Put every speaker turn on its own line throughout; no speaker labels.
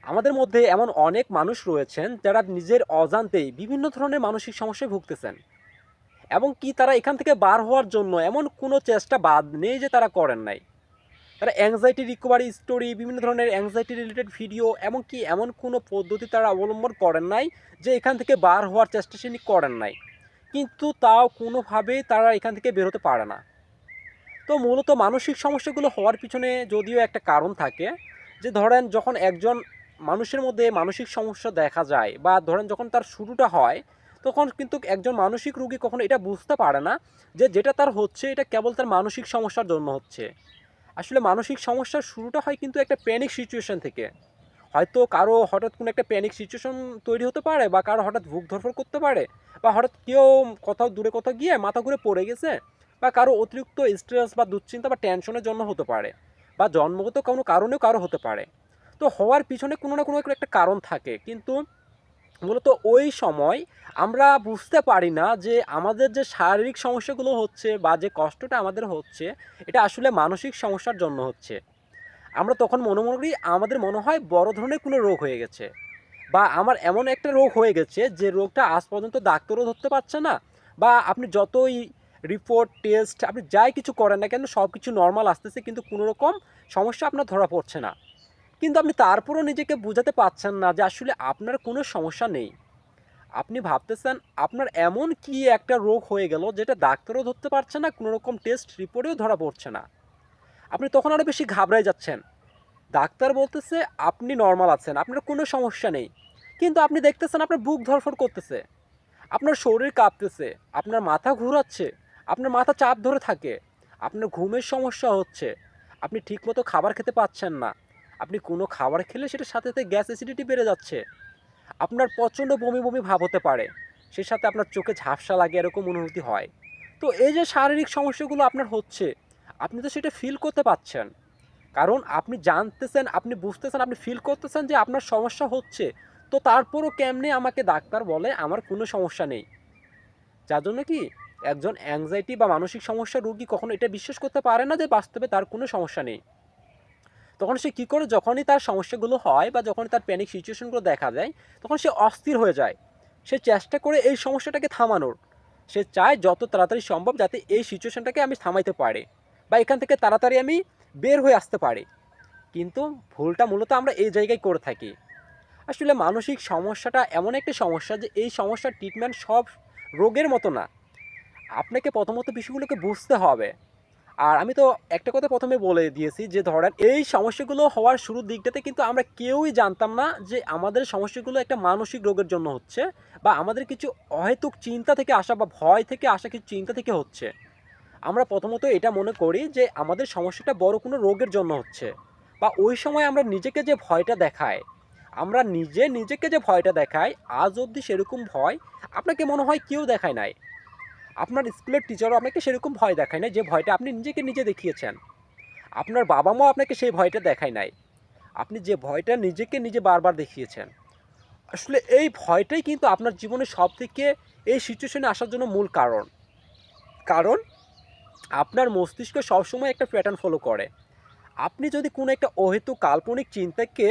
আমাদের মধ্যে এমন অনেক মানুষ রয়েছেন যারা নিজের অজান্তেই বিভিন্ন ধরনের মানসিক সমস্যায় ভুগতেছেন এবং কি তারা এখান থেকে বার হওয়ার জন্য এমন কোনো চেষ্টা বাদ নেই যে তারা করেন নাই। তারা অ্যাংজাইটি রিকভারি স্টোরি, বিভিন্ন ধরনের অ্যাংজাইটি রিলেটেড ভিডিও, এমনকি এমন কোনো পদ্ধতি তারা অবলম্বন করেন নাই যে এখান থেকে বার হওয়ার চেষ্টা তিনি করেন নাই, কিন্তু তাও কোনোভাবেই তারা এখান থেকে বেরোতে পারে না। তো মূলত মানসিক সমস্যাগুলো হওয়ার পিছনে যদিও একটা কারণ থাকে, যে ধরেন যখন একজন মানুষের মধ্যে মানসিক সমস্যা দেখা যায় বা ধরেন যখন তার শুরুটা হয়, তখন কিন্তু একজন মানসিক রোগী কখনো এটা বুঝতে পারে না যে যেটা তার হচ্ছে এটা কেবল তার মানসিক সমস্যার জন্য হচ্ছে। আসলে মানসিক সমস্যার শুরুটা হয় কিন্তু একটা প্যানিক সিচুয়েশন থেকে। হয়তো কারো হঠাৎ কোনো একটা প্যানিক সিচুয়েশন তৈরি হতে পারে, বা কারো হঠাৎ বুক ধরফর করতে পারে, বা হঠাৎ কেউ কোথাও দূরে কোথাও গিয়ে মাথা ঘুরে পড়ে গেছে, বা কারো অতিরিক্ত স্ট্রেস বা দুশ্চিন্তা বা টেনশনের জন্য হতে পারে, বা জন্মগত কোনো কারণেও কারো হতে পারে। তো হওয়ার পিছনে কোনো না কোনো একটা কারণ থাকে, কিন্তু মূলত ওই সময় আমরা বুঝতে পারি না যে আমাদের যে শারীরিক সমস্যাগুলো হচ্ছে বা যে কষ্টটা আমাদের হচ্ছে এটা আসলে মানসিক সমস্যার জন্য হচ্ছে। আমরা তখন মনে মনে করি, আমাদের মনে হয় বড় ধরনের কোনো রোগ হয়ে গেছে, বা আমার এমন একটা রোগ হয়ে গেছে যে রোগটা আজ পর্যন্ত ডাক্তারও ধরতে পারছে না, বা আপনি যতই রিপোর্ট টেস্ট আপনি যাই কিছু করেন না কেন সব কিছু নর্মাল আসতেছে, কিন্তু কোনো রকম সমস্যা আপনার ধরা পড়ছে না। কিন্তু আপনি তারপরও নিজেকে বোঝাতে পারছেন না যে আসলে আপনার কোনো সমস্যা নেই। আপনি ভাবতেছেন আপনার এমন কি একটা রোগ হয়ে গেল যেটা ডাক্তারও ধরতে পারছে না, কোনো রকম টেস্ট রিপোর্টেও ধরা পড়ছে না। আপনি তখন আরও বেশি ঘাবড়ায় যাচ্ছেন। ডাক্তার বলতেছে আপনি নর্মাল আছেন, আপনার কোনো সমস্যা নেই, কিন্তু আপনি দেখতেছেন আপনার বুক ধড়ফড় করতেছে, আপনার শরীর কাঁপতেছে, আপনার মাথা ঘোরাচ্ছে, আপনার মাথা চাপ ধরে থাকে, আপনার ঘুমের সমস্যা হচ্ছে, আপনি ঠিকমতো খাবার খেতে পাচ্ছেন না, আপনি কোনো খাবার খেলে সেটার সাথে সাথে গ্যাস অ্যাসিডিটি বেড়ে যাচ্ছে, আপনার প্রচণ্ড বমি বমি ভাব হতে পারে, সেই সাথে আপনার চোখে ঝাপসা লাগে এরকম অনুভূতি হয়। তো এই যে শারীরিক সমস্যাগুলো আপনার হচ্ছে, আপনি তো সেটা ফিল করতে পারছেন, কারণ আপনি জানতেছেন, আপনি বুঝতেছেন, আপনি ফিল করতেছেন যে আপনার সমস্যা হচ্ছে। তো তারপরও কেমনে আমাকে ডাক্তার বলে আমার কোনো সমস্যা নেই? যার জন্য কি একজন অ্যাংজাইটি বা মানসিক সমস্যার রোগী কখনো এটা বিশ্বাস করতে পারে না যে বাস্তবে তার কোনো সমস্যা নেই। তখন সে কী করে, যখনই তার সমস্যাগুলো হয় বা যখনই তার প্যানিক সিচুয়েশনগুলো দেখা যায়, তখন সে অস্থির হয়ে যায়। সে চেষ্টা করে এই সমস্যাটাকে থামানোর। সে চায় যত তাড়াতাড়ি সম্ভব যাতে এই সিচুয়েশনটাকে আমি থামাইতে পারি, বা এখান থেকে তাড়াতাড়ি আমি বের হয়ে আসতে পারি। কিন্তু ভুলটা মূলত আমরা এই জায়গায় করে থাকি। আসলে মানসিক সমস্যাটা এমন একটা সমস্যা যে এই সমস্যার ট্রিটমেন্ট সব রোগের মতো না। আপনাকে প্রথমত বিষয়গুলোকে বুঝতে হবে। আর আমি তো একটা কথা প্রথমে বলে দিয়েছি যে ধরেন এই সমস্যাগুলো হওয়ার শুরুর দিকটাতে কিন্তু আমরা কেউই জানতাম না যে আমাদের সমস্যাগুলো একটা মানসিক রোগের জন্য হচ্ছে, বা আমাদের কিছু অহেতুক চিন্তা থেকে আসা বা ভয় থেকে আসা কিছু চিন্তা থেকে হচ্ছে। আমরা প্রথমত এটা মনে করি যে আমাদের সমস্যাটা বড় কোনো রোগের জন্য হচ্ছে, বা ওই সময় আমরা নিজেকে যে ভয়টা দেখাই, আমরা নিজেকে যে ভয়টা দেখাই, আজ অবধি সেরকম ভয় আপনাকে মনে হয় কেউ দেখায় নাই। আপনার স্কুলের টিচারও আপনাকে সেরকম ভয় দেখায় নাই যে ভয়টা আপনি নিজেকে নিজে দেখিয়েছেন। আপনার বাবা মাও আপনাকে সেই ভয়টা দেখায় নাই। আপনি যে ভয়টা নিজেকে নিজে বারবার দেখিয়েছেন। আসলে এই ভয়টাই কিন্তু আপনার জীবনে সবথেকে এই সিচুয়েশনে আসার জন্য মূল কারণ। কারণ আপনার মস্তিষ্ক সবসময় একটা প্যাটার্ন ফলো করে। আপনি যদি কোনো একটা অহেতুক কাল্পনিক চিন্তাকে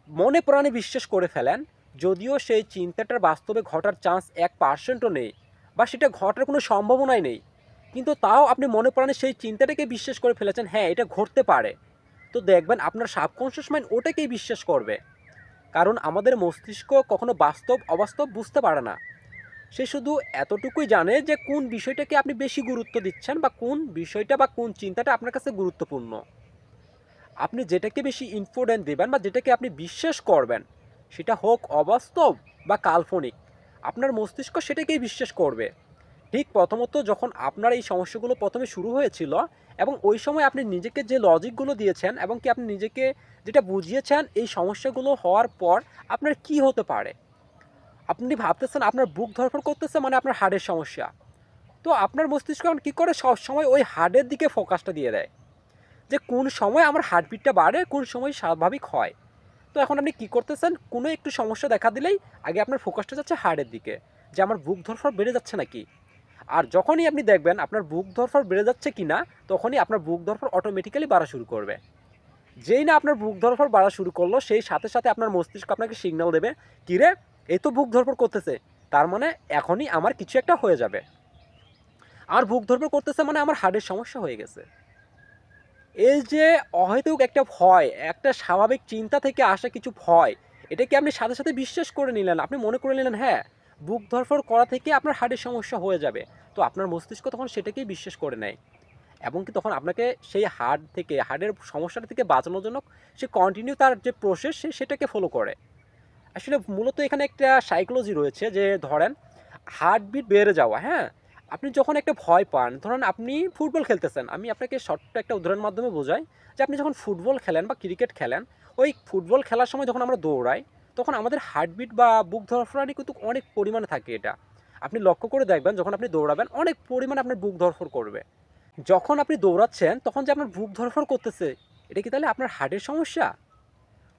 মনে প্রাণে বিশ্বাস করে ফেলেন, যদিও সেই চিন্তাটার বাস্তবে ঘটার চান্স 1%ও নেই, বা সেটা ঘটার কোনো সম্ভাবনাই নেই, কিন্তু তাও আপনি মনে প্রাণে সেই চিন্তাটাকে বিশ্বাস করে ফেলেছেন হ্যাঁ এটা ঘটতে পারে, তো দেখবেন আপনার সাবকনশিয়াস মাইন্ড ওটাকেই বিশ্বাস করবে। কারণ আমাদের মস্তিষ্ক কখনো বাস্তব অবাস্তব বুঝতে পারে না। সে শুধু এতটুকুই জানে যে কোন বিষয়টাকে আপনি বেশি গুরুত্ব দিচ্ছেন, বা কোন বিষয়টা বা কোন চিন্তাটা আপনার কাছে গুরুত্বপূর্ণ। আপনি যেটাকে বেশি ইম্পর্টেন্ট দেবেন বা যেটাকে আপনি বিশ্বাস করবেন, সেটা হোক অবাস্তব বা কাল্পনিক, আপনার মস্তিষ্ক সেটাকেই বিশ্বাস করবে। ঠিক প্রথমত যখন আপনার এই সমস্যাগুলো প্রথমে শুরু হয়েছিল, এবং ওই সময় আপনি নিজেকে যে লজিকগুলো দিয়েছেন এবং কি আপনি নিজেকে যেটা বুঝিয়েছেন এই সমস্যাগুলো হওয়ার পর আপনার কি হতে পারে, আপনি ভাবতেছেন আপনার বুক ধড়ফড় করতেছে মানে আপনার হার্টের সমস্যা। তো আপনার মস্তিষ্ক এখন কী করে, সবসময় ওই হার্টের দিকে ফোকাসটা দিয়ে দেয় যে কোন সময় আমার হার্টবিটটা বাড়ে, কোন সময় স্বাভাবিক হয়। তো এখন আপনি কী করতেছেন, কোনো একটু সমস্যা দেখা দিলেই আগে আপনার ফোকাসটা যাচ্ছে হার্টের দিকে, যে আমার বুক ধড়ফড় বেড়ে যাচ্ছে নাকি। আর যখনই আপনি দেখবেন আপনার বুক ধড়ফড় বেড়ে যাচ্ছে কি না, তখনই আপনার বুক ধড়ফড় অটোমেটিক্যালি বাড়া শুরু করবে। যেই না আপনার বুক ধড়ফড় বাড়া শুরু করলো, সেই সাথে সাথে আপনার মস্তিষ্ক আপনাকে সিগন্যাল দেবে, কিরে এই তো বুক ধড়ফড় করতেছে, তার মানে এখনই আমার কিছু একটা হয়ে যাবে। আর বুক ধড়ফড় করতেছে মানে আমার হার্টের সমস্যা হয়ে গেছে। এই যে অহেতুক একটা ভয়, একটা স্বাভাবিক চিন্তা থেকে আসা কিছু ভয়, এটাকে আপনি সাথে সাথে বিশ্বাস করে নিলেন, আপনি মনে করে নিলেন হ্যাঁ বুক ধড়ফড় করা থেকে আপনার হার্টের সমস্যা হয়ে যাবে। তো আপনার মস্তিষ্ক তখন সেটাকেই বিশ্বাস করে নেয়, এবং কি তখন আপনাকে সেই হার্ট থেকে, হার্টের সমস্যাটা থেকে বাঁচানোর জন্য সে কন্টিনিউ তার যে প্রসেস সেটাকে ফলো করে। আসলে মূলত এখানে একটা সাইকোলজি রয়েছে, যে ধরেন হার্টবিট বেড়ে যাওয়া, হ্যাঁ, আপনি যখন একটা ভয় পান, ধরেন আপনি ফুটবল খেলতেছেন, আমি আপনাকে ছোট্ট একটা উদাহরণের মাধ্যমে বোঝাই, যে আপনি যখন ফুটবল খেলেন বা ক্রিকেট খেলেন, ওই ফুটবল খেলার সময় যখন আমরা দৌড়াই, তখন আমাদের হার্টবিট বা বুক ধড়ফড়ানি কিন্তু অনেক পরিমাণে থাকে। এটা আপনি লক্ষ্য করে দেখবেন, যখন আপনি দৌড়াবেন অনেক পরিমাণে আপনার বুক ধড়ফড় করবে। যখন আপনি দৌড়াচ্ছেন তখন যে আপনার বুক ধড়ফড় করতেছে, এটা কি তাহলে আপনার হার্টের সমস্যা?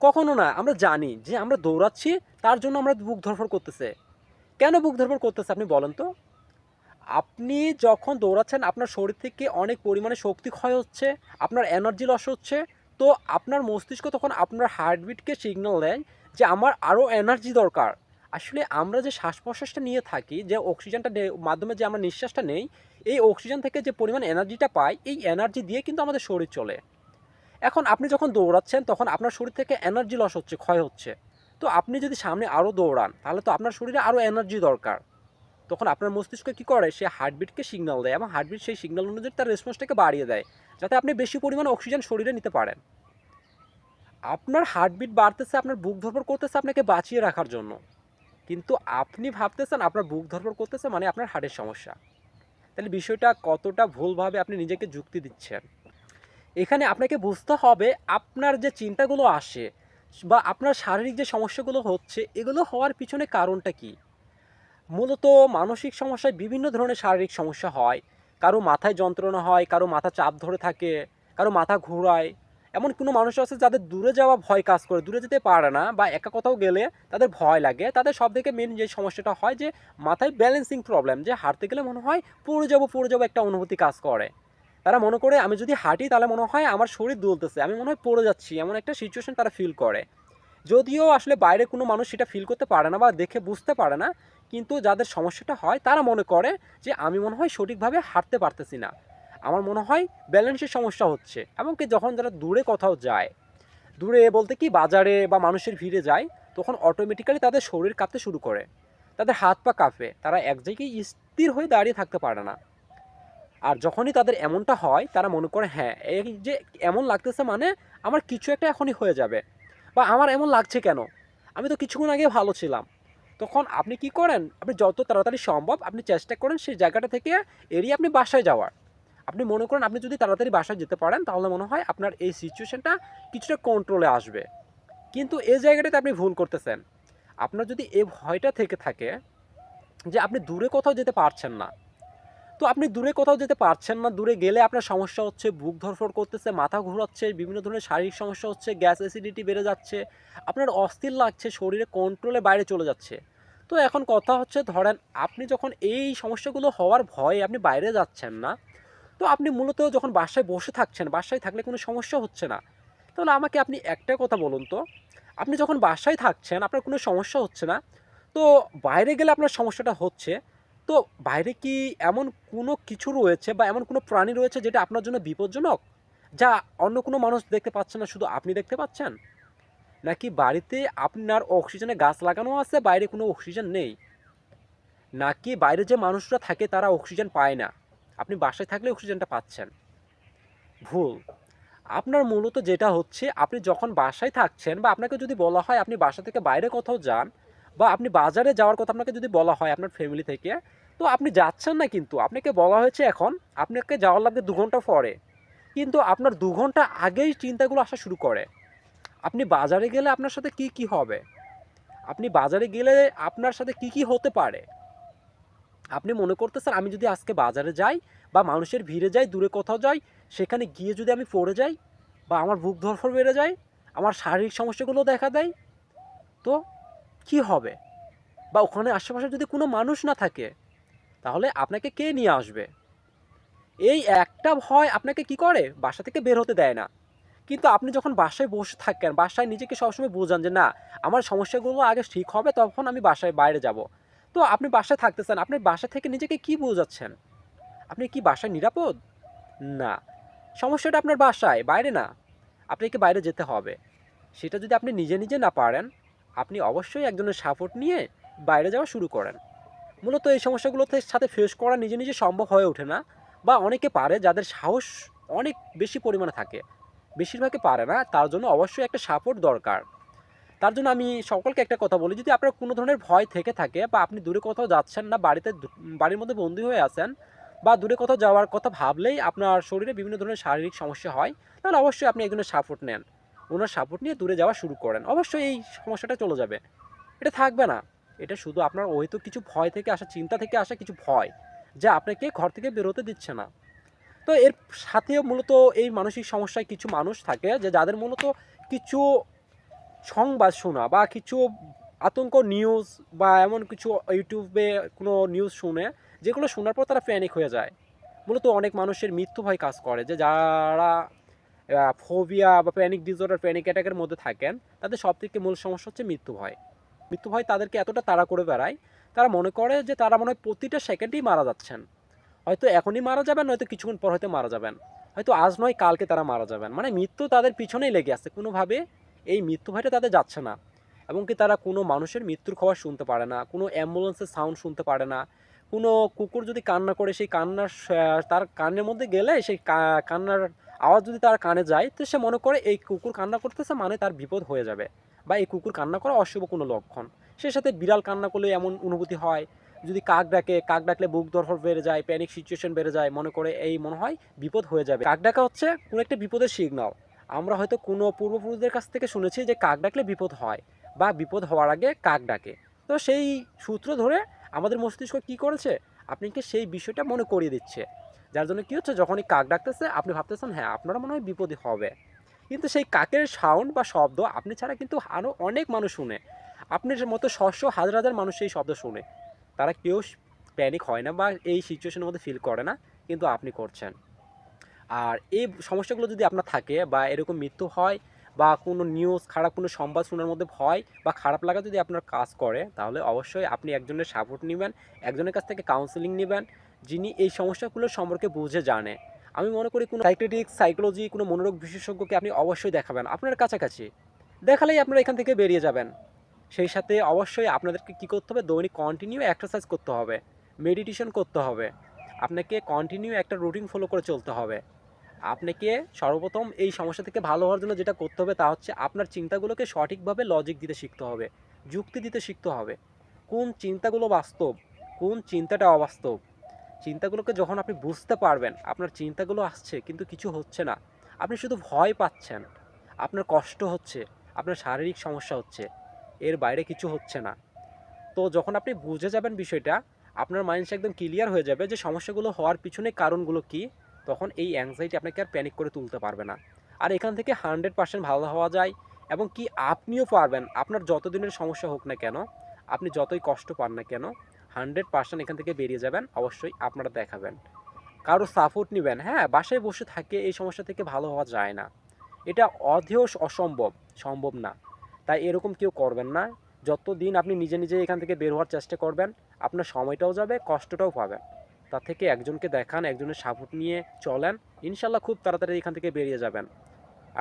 কখনো না। আমরা জানি যে আমরা দৌড়াচ্ছি, তার জন্য আমরা বুক ধড়ফড় করতেছে। কেন বুক ধড়ফড় করতেছে আপনি বলেন তো? আপনি যখন দৌড়াচ্ছেন আপনার শরীর থেকে অনেক পরিমাণে শক্তি ক্ষয় হচ্ছে, আপনার এনার্জি লস হচ্ছে। তো আপনার মস্তিষ্ক তখন আপনার হার্টবিটকে সিগন্যাল দেয় যে আমার আরও এনার্জি দরকার। আসলে আমরা যে শ্বাস প্রশ্বাসটা নিয়ে থাকি, যে অক্সিজেনটা মাধ্যমে যে আমরা নিঃশ্বাসটা নেই, এই অক্সিজেন থেকে যে পরিমাণ এনার্জিটা পাই, এই এনার্জি দিয়ে কিন্তু আমাদের শরীর চলে। এখন আপনি যখন দৌড়াচ্ছেন তখন আপনার শরীর থেকে এনার্জি লস হচ্ছে, ক্ষয় হচ্ছে। তো আপনি যদি সামনে আরও দৌড়ান, তাহলে তো আপনার শরীরে আরও এনার্জি দরকার। তখন আপনার মস্তিষ্ক কী করে, সে হার্টবিটকে সিগন্যাল দেয়, এবং হার্টবিট সেই সিগন্যাল অনুযায়ী তার রেসপন্সটাকে বাড়িয়ে দেয়, যাতে আপনি বেশি পরিমাণে অক্সিজেন শরীরে নিতে পারেন। আপনার হার্টবিট বাড়তেছে, আপনার বুক ধড়ফড় করতেছে আপনাকে বাঁচিয়ে রাখার জন্য, কিন্তু আপনি ভাবতেছেন আপনার বুক ধড়ফড় করতেছে মানে আপনার হার্টের সমস্যা। তাহলে বিষয়টা কতটা ভুলভাবে আপনি নিজেকে যুক্তি দিচ্ছেন। এখানে আপনাকে বুঝতে হবে আপনার যে চিন্তাগুলো আসে বা আপনার শারীরিক যে সমস্যাগুলো হচ্ছে, এগুলো হওয়ার পিছনে কারণটা কী। মূলত মানসিক সমস্যায় বিভিন্ন ধরনের শারীরিক সমস্যা হয়। কারো মাথায় যন্ত্রণা হয়, কারো মাথা চাপ ধরে থাকে, কারো মাথা ঘোরায়। এমন কোনো মানুষ আছে যাদের দূরে যাওয়া ভয় কাজ করে, দূরে যেতে পারে না, বা একা কোথাও গেলে তাদের ভয় লাগে। তাদের সবথেকে মেন যে সমস্যাটা হয়, যে মাথায় ব্যালেন্সিং প্রবলেম, যে হাঁটতে গেলে মনে হয় পড়ে যাবো একটা অনুভূতি কাজ করে। তারা মনে করে আমি যদি হাঁটি তাহলে মনে হয় আমার শরীর দুলতেছে, আমি মনে হয় পড়ে যাচ্ছি, এমন একটা সিচুয়েশন তারা ফিল করে। যদিও আসলে বাইরে কোনো মানুষ সেটা ফিল করতে পারে না বা দেখে বুঝতে পারে না, কিন্তু যাদের সমস্যাটা হয় তারা মনে করে যে আমি মনে হয় সঠিকভাবে হাঁটতে পারতেছি না, আমার মনে হয় ব্যালেন্সের সমস্যা হচ্ছে। এমনকি যখন যারা দূরে কোথাও যায়, দূরে বলতে কি বাজারে বা মানুষের ভিড়ে যায়, তখন অটোমেটিক্যালি তাদের শরীর কাঁপতে শুরু করে, তাদের হাত পা কাঁপে, তারা এক জায়গায় স্থির হয়ে দাঁড়িয়ে থাকতে পারে না। আর যখনই তাদের এমনটা হয়, তারা মনে করে হ্যাঁ এই যে এমন লাগতেছে মানে আমার কিছু একটা এখনই হয়ে যাবে, বা আমার এমন লাগছে কেন, আমি তো কিছুক্ষণ আগে ভালো ছিলাম। তখন আপনি কি করেন, আপনি যত তাড়াতাড়ি সম্ভব আপনি চেষ্টা করেন সেই জায়গাটা থেকে এড়িয়ে আপনি বাসায় যাওয়ার। আপনি মনে করেন আপনি যদি তাড়াতাড়ি বাসায় যেতে পারেন, তাহলে মনে হয় আপনার এই সিচুয়েশনটা কিছুটা কন্ট্রোলে আসবে। কিন্তু এই জায়গাটাতে আপনি ভুল করতেছেন। আপনার যদি এই ভয়টা থেকে থাকে যে আপনি দূরে কোথাও যেতে পারছেন না, তো আপনি দূরে কোথাও যেতে পারছেন না, দূরে গেলে আপনার সমস্যা হচ্ছে, বুক ধড়ফড় করতেছে, মাথা ঘোরাচ্ছে, বিভিন্ন ধরনের শারীরিক সমস্যা হচ্ছে, গ্যাস অ্যাসিডিটি বেড়ে যাচ্ছে, আপনার অস্থির লাগছে, শরীরে কন্ট্রোলে বাইরে চলে যাচ্ছে। তো এখন কথা হচ্ছে, ধরেন আপনি যখন এই সমস্যাগুলো হওয়ার ভয়ে আপনি বাইরে যাচ্ছেন না, তো আপনি মূলত যখন বাসায় বসে থাকছেন, বাসায় থাকলে কোনো সমস্যা হচ্ছে না, তাহলে আমাকে আপনি একটা কথা বলুন তো, আপনি যখন বাসায় থাকছেন আপনার কোনো সমস্যা হচ্ছে না, তো বাইরে গেলে আপনার সমস্যাটা হচ্ছে, তো বাইরে কি এমন কোনো কিছু রয়েছে বা এমন কোনো প্রাণী রয়েছে যেটা আপনার জন্য বিপজ্জনক, যা অন্য কোনো মানুষ দেখতে পাচ্ছে না, শুধু আপনি দেখতে পাচ্ছেন? নাকি বাড়িতে আপনার অক্সিজেনের গাছ লাগানো আছে, বাইরে কোনো অক্সিজেন নেই? নাকি বাইরে যে মানুষরা থাকে তারা অক্সিজেন পায় না, আপনি বাসায় থাকলে অক্সিজেনটা পাচ্ছেন? ভুল। আপনার মূলত যেটা হচ্ছে, আপনি যখন বাসায় থাকছেন বা আপনাকে যদি বলা হয় আপনি বাসা থেকে বাইরে কোথাও যান, বা আপনি বাজারে যাওয়ার কথা আপনাকে যদি বলা হয় আপনার ফ্যামিলি থেকে, তো আপনি যাচ্ছেন না, কিন্তু আপনাকে বলা হয়েছে এখন আপনাকে যাওয়ার লাগবে 2 ঘন্টা পরে, কিন্তু আপনার 2 ঘন্টা আগেই চিন্তাগুলো আসা শুরু করে। আপনি বাজারে গেলে আপনার সাথে কি কি হবে, আপনি বাজারে গেলে আপনার সাথে কি কি হতে পারে। আপনি মনে করতেছেন আমি যদি আজকে বাজারে যাই বা মানুষের ভিড়ে যাই, দূরে কোথাও যাই, সেখানে গিয়ে যদি আমি পড়ে যাই বা আমার বুক ধড়ফড় বেড়ে যায়, আমার শারীরিক সমস্যাগুলো দেখা দেয়, তো কি হবে? বা ওখানে আশেপাশে যদি কোনো মানুষ না থাকে, তাহলে আপনাকে কে নিয়ে আসবে? এই একটা ভয় আপনাকে কি করে, বাসা থেকে বের হতে দেয় না। কিন্তু আপনি যখন বাসায় বসে থাকেন, বাসায় নিজেকে সবসময় বোঝান যে না আমার সমস্যাগুলো আগে ঠিক হবে তখন আমি বাসায় বাইরে যাব। তো আপনি বাসায় থাকতেছেন, আপনি বাসা থেকে নিজেকে কি বোঝাচ্ছেন? আপনি কি বাসায় নিরাপদ? না। সমস্যাটা আপনার বাসায়, বাইরে না। আপনাকে বাইরে যেতে হবে। সেটা যদি আপনি নিজে, নিজে না পারেন, আপনি অবশ্যই একজনের সাপোর্ট নিয়ে বাইরে যাওয়া শুরু করেন। মূলত এই সমস্যাগুলোতে সাথে ফেস করা নিজে, নিজে সম্ভব হয়ে ওঠে না বা অনেকে পারে যাদের সাহস অনেক বেশি পরিমাণে থাকে। বেশিরভাগই পারে না, তার জন্য অবশ্যই একটা সাপোর্ট দরকার। তার জন্য আমি সকলকে একটা কথা বলি, যদি আপনার কোনো ধরনের ভয় থেকে থাকে বা আপনি দূরে কোথাও যাচ্ছেন না, বাড়ির মধ্যে বন্দী হয়ে আছেন বা দূরে কোথাও যাওয়ার কথা ভাবলেই আপনার শরীরে বিভিন্ন ধরনের শারীরিক সমস্যা হয়, তাহলে অবশ্যই আপনি একজনের সাপোর্ট নেন। ওনার সাপোর্ট নিয়ে দূরে যাওয়া শুরু করেন। অবশ্যই এই সমস্যাটা চলে যাবে। এটা থাকবে না। এটা শুধু আপনার হয়তো কিছু ভয় থেকে আসা, চিন্তা থেকে আসা কিছু ভয়, যা আপনাকে ঘর থেকে বেরোতে দিচ্ছে না। তো এর সাথেও মূলত এই মানসিক সমস্যায় কিছু মানুষ থাকে যে যাদের মূলত কিছু সংবাদ শোনা বা কিছু আতঙ্ক নিউজ বা এমন কিছু ইউটিউবে কোনো নিউজ শুনে যেগুলো শোনার পর তারা প্যানিক হয়ে যায়। মূলত অনেক মানুষের মৃত্যু ভয় কাজ করে যে যারা ফোবিয়া বা প্যানিক ডিসঅর্ডার, প্যানিক অ্যাটাকের মধ্যে থাকেন, তাদের সবথেকে মূল সমস্যা হচ্ছে মৃত্যু ভয়। মৃত্যু ভয় তাদেরকে এতটা তাড়া করে বেড়ায়, তারা মনে করে যে তারা মনে হয় প্রতিটা সেকেন্ডেই মারা যাচ্ছেন। হয়তো এখনই মারা যাবেন, নয়তো কিছুক্ষণ পর হয়তো মারা যাবেন। হয়তো আজ নয় কালকে তারা মারা যাবেন। মানে মৃত্যু তাদের পিছনেই লেগে আছে। কোনোভাবে এই মৃত্যু ভয়টা তাদের যাচ্ছে না। এবং কি তারা কোনো মানুষের মৃত্যুর খবর শুনতে পারে না, কোনো অ্যাম্বুলেন্সের সাউন্ড শুনতে পারে না, কোনো কুকুর যদি কান্না করে সেই কান্নার তার কানের মধ্যে গেলে সেই কান্নার আওয়াজ যদি তার কানে যায়, তো সে মনে করে এই কুকুর কান্না করতেছে মানে তার বিপদ হয়ে যাবে বা এই কুকুর কান্না করা অশুভ কোনো লক্ষণ। সেই সাথে বিড়াল কান্না করলে এমন অনুভূতি হয়, যদি কাক ডাকে, কাক ডাকলে বুক ধড়ফড় বেড়ে যায়, প্যানিক সিচুয়েশন বেড়ে যায়, মনে করে এই মনে হয় বিপদ হয়ে যাবে। কাক ডাকা হচ্ছে কোনো একটা বিপদের সিগন্যাল। আমরা হয়তো কোনো পূর্বপুরুষদের কাছ থেকে শুনেছি যে কাক ডাকলে বিপদ হয় বা বিপদ হওয়ার আগে কাক ডাকে। তো সেই সূত্র ধরে আমাদের মস্তিষ্ক কী করেছে, আপনাকে সেই বিষয়টা মনে করিয়ে দিচ্ছে। যার জন্য কী হচ্ছে, যখনই কাক ডাকতেছে আপনি ভাবতেছেন হ্যাঁ আপনারা মনে হয় বিপদই হবে। কিন্তু সেই কাকের সাউন্ড বা শব্দ আপনি ছাড়া কিন্তু আরও অনেক মানুষ শুনে। আপনার মতো শত হাজার হাজার মানুষ সেই শব্দ শুনে। তারা কেউ প্যানিক হয় না বা এই সিচুয়েশনের মধ্যে ফিল করে না, কিন্তু আপনি করছেন। আর এই সমস্যাগুলো যদি আপনার থাকে বা এরকম মৃত্যু হয় বা কোনো নিউজ, খারাপ কোনো সংবাদ শোনার মধ্যে ভয় বা খারাপ লাগা যদি আপনার কাজ করে, তাহলে অবশ্যই আপনি একজনের সাপোর্ট নেবেন, একজনের কাছ থেকে কাউন্সেলিং নেবেন, যিনি এই সমস্যাগুলো সম্পর্কে বুঝে জানে। আমি মনে করি কোনো সাইকিয়াট্রিক, সাইকোলজি, কোনো মনোরোগ বিশেষজ্ঞকে আপনি অবশ্যই দেখাবেন আপনার কাছাকাছি। দেখালেই আপনারা এখান থেকে বেরিয়ে যাবেন। সেই সাথে অবশ্যই আপনাদেরকে কী করতে হবে, দৈনিক কন্টিনিউ এক্সারসাইজ করতে হবে, মেডিটেশন করতে হবে। আপনাকে কন্টিনিউ একটা রুটিন ফলো করে চলতে হবে। আপনাকে সর্বপ্রথম এই সমস্যা থেকে ভালো হওয়ার জন্য যেটা করতে হবে তা হচ্ছে আপনার চিন্তাগুলোকে সঠিকভাবে লজিক দিতে শিখতে হবে, যুক্তি দিতে শিখতে হবে। কোন চিন্তাগুলো বাস্তব, কোন চিন্তাটা অবাস্তব। চিন্তাগুলোকে যখন আপনি বুঝতে পারবেন, আপনার চিন্তাগুলো আসছে কিন্তু কিছু হচ্ছে না, আপনি শুধু ভয় পাচ্ছেন, আপনার কষ্ট হচ্ছে, আপনার শারীরিক সমস্যা হচ্ছে, এর বাইরে কিছু হচ্ছে না। তো যখন আপনি বুঝে যাবেন বিষয়টা, আপনার মাইন্ডসেট একদম ক্লিয়ার হয়ে যাবে যে সমস্যাগুলো হওয়ার পিছনে কারণগুলো কী, তখন এই অ্যাংজাইটি আপনাকে আর প্যানিক করে তুলতে পারবে না। আর এখান থেকে 100% ভালো হওয়া যায়। এবং কি আপনিও পারবেন, আপনার যত দিনের সমস্যা হোক না কেন, আপনি যতই কষ্ট পান না কেন, 100% এখান থেকে বেরিয়ে যাবেন। অবশ্যই আপনারা দেখাবেন, কারো সাপোর্ট নেবেন। হ্যাঁ, বাসায় বসে থাকে এই সমস্যা থেকে ভালো হওয়া যায় না, এটা অধেয় অসম্ভব, সম্ভব না। তাই এরকম কেউ করবেন না। যতদিন আপনি নিজে নিজে এখান থেকে বের হওয়ার চেষ্টা করবেন, আপনার সময়টাও যাবে, কষ্টটাও পাবেন। তার থেকে একজনকে দেখান, একজনের সাপোর্ট নিয়ে চলেন, ইনশাল্লাহ খুব তাড়াতাড়ি এখান থেকে বেরিয়ে যাবেন।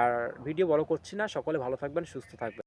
আর ভিডিও বড় করছি না, সকলে ভালো থাকবেন, সুস্থ থাকবেন।